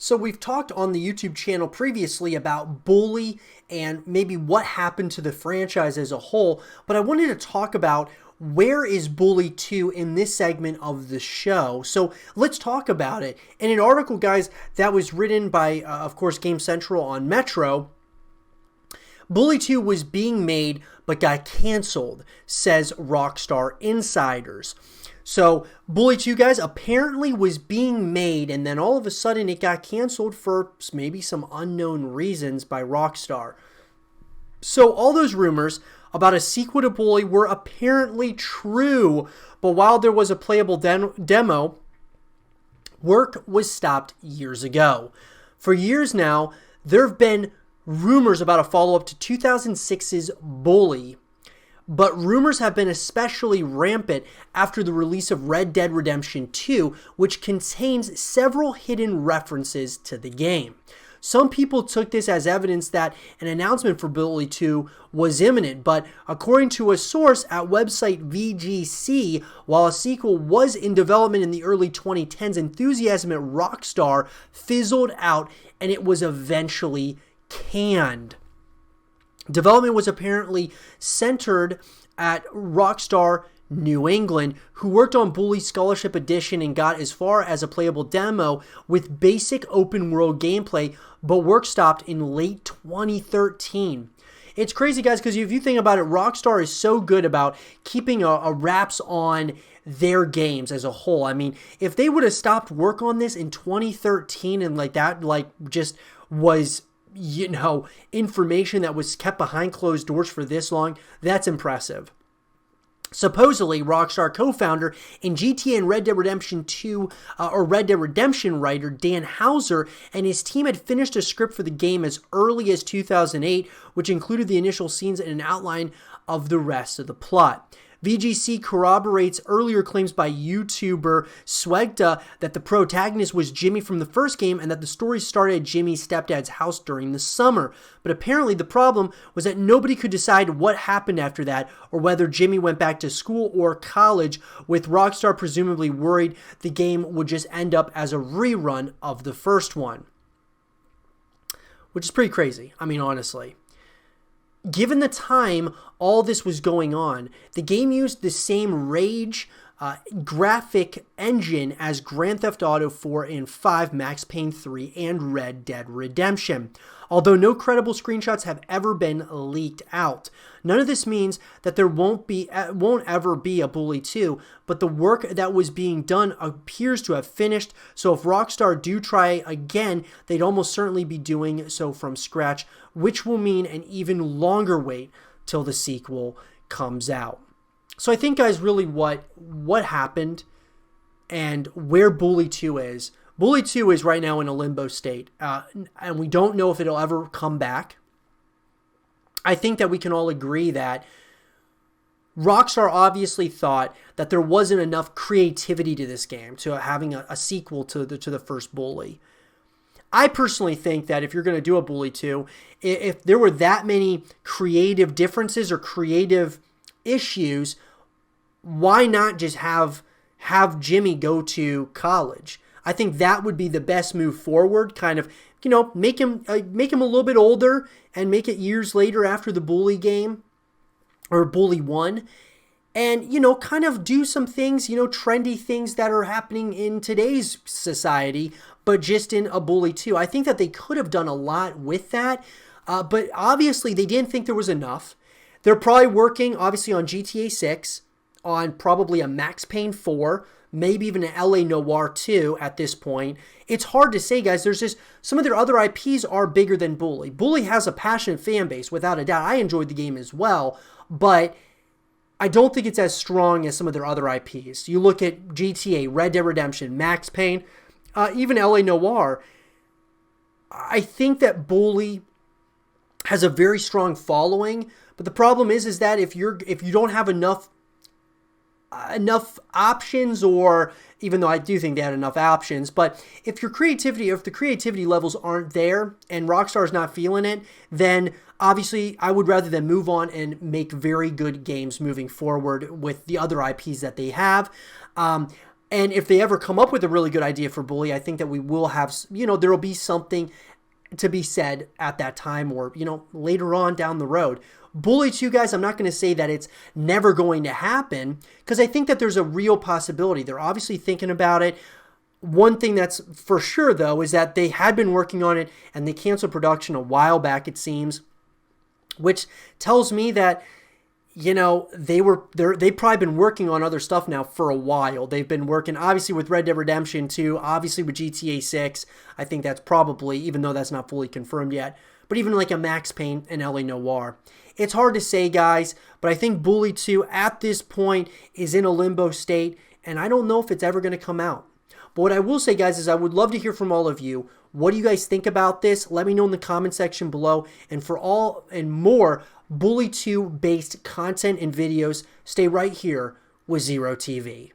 So we've talked on the YouTube channel previously about Bully and maybe what happened to the franchise as a whole, but I wanted to talk about where is Bully 2 in this segment of the show. So let's talk about it. In an article, guys, that was written by, of course, Game Central on Metro, Bully 2 was being made but got canceled, says Rockstar Insiders. So Bully 2, guys, apparently was being made, and then all of a sudden it got canceled for maybe some unknown reasons by Rockstar. So all those rumors about a sequel to Bully were apparently true, but while there was a playable demo, work was stopped years ago. For years now, there have been rumors about a follow-up to 2006's Bully, but rumors have been especially rampant after the release of Red Dead Redemption 2, which contains several hidden references to the game. Some people took this as evidence that an announcement for Bully 2 was imminent, but according to a source at website VGC, while a sequel was in development in the early 2010s, enthusiasm at Rockstar fizzled out and it was eventually canned. Development was apparently centered at Rockstar New England, who worked on Bully Scholarship Edition and got as far as a playable demo with basic open world gameplay, but work stopped in late 2013. It's crazy, guys, because if you think about it, Rockstar is so good about keeping a wraps on their games as a whole. I mean, if they would have stopped work on this in 2013 and just was information that was kept behind closed doors for this long, that's impressive. Supposedly, Rockstar co-founder and GTA and Red Dead Redemption 2 or Red Dead Redemption writer Dan Houser and his team had finished a script for the game as early as 2008, which included the initial scenes and an outline of the rest of the plot. VGC corroborates earlier claims by YouTuber Swegta that the protagonist was Jimmy from the first game and that the story started at Jimmy's stepdad's house during the summer. But apparently the problem was that nobody could decide what happened after that or whether Jimmy went back to school or college, with Rockstar presumably worried the game would just end up as a rerun of the first one. Which is pretty crazy, I mean, honestly. Given the time all this was going on, the game used the same Rage graphic engine as Grand Theft Auto 4 and 5, Max Payne 3, and Red Dead Redemption, although no credible screenshots have ever been leaked out. None of this means that there won't ever be a Bully 2, but the work that was being done appears to have finished, so if Rockstar do try again, they'd almost certainly be doing so from scratch, which will mean an even longer wait till the sequel comes out. So I think, guys, really what happened and where Bully 2 is. Bully 2 is right now in a limbo state, and we don't know if it'll ever come back. I think that we can all agree that Rockstar obviously thought that there wasn't enough creativity to this game, to having a sequel to the first Bully. I personally think that if you're going to do a Bully 2, if there were that many creative differences or creative issues, why not just have Jimmy go to college? I think that would be the best move forward. Kind of, make him a little bit older and make it years later after the Bully game or Bully 1. And, kind of do some things, trendy things that are happening in today's society, but just in a Bully 2. I think that they could have done a lot with that, but obviously they didn't think there was enough. They're probably working, obviously, on GTA 6, on probably a Max Payne 4, maybe even an LA Noire 2 at this point. It's hard to say, guys. There's just some of their other IPs are bigger than Bully. Bully has a passionate fan base, without a doubt. I enjoyed the game as well, but I don't think it's as strong as some of their other IPs. You look at GTA, Red Dead Redemption, Max Payne, even LA Noire. I think that Bully has a very strong following, but the problem is that if you don't have enough options, or even though I do think they had enough options, but if the creativity levels aren't there and Rockstar's not feeling it, then obviously I would rather them move on and make very good games moving forward with the other IPs that they have. And if they ever come up with a really good idea for Bully, I think that we will have, there will be something to be said at that time, or, later on down the road. Bully 2, guys, I'm not going to say that it's never going to happen, because I think that there's a real possibility. They're obviously thinking about it. One thing that's for sure, though, is that they had been working on it, and they canceled production a while back, it seems, which tells me that, they've probably been working on other stuff now for a while. They've been working, obviously, with Red Dead Redemption 2, obviously with GTA 6. I think that's probably, even though that's not fully confirmed yet, but even like a Max Payne and LA Noire. It's hard to say, guys, but I think Bully 2 at this point is in a limbo state, and I don't know if it's ever going to come out. But what I will say, guys, is I would love to hear from all of you. What do you guys think about this? Let me know in the comment section below. And for all and more Bully 2 based content and videos, stay right here with Zero TV.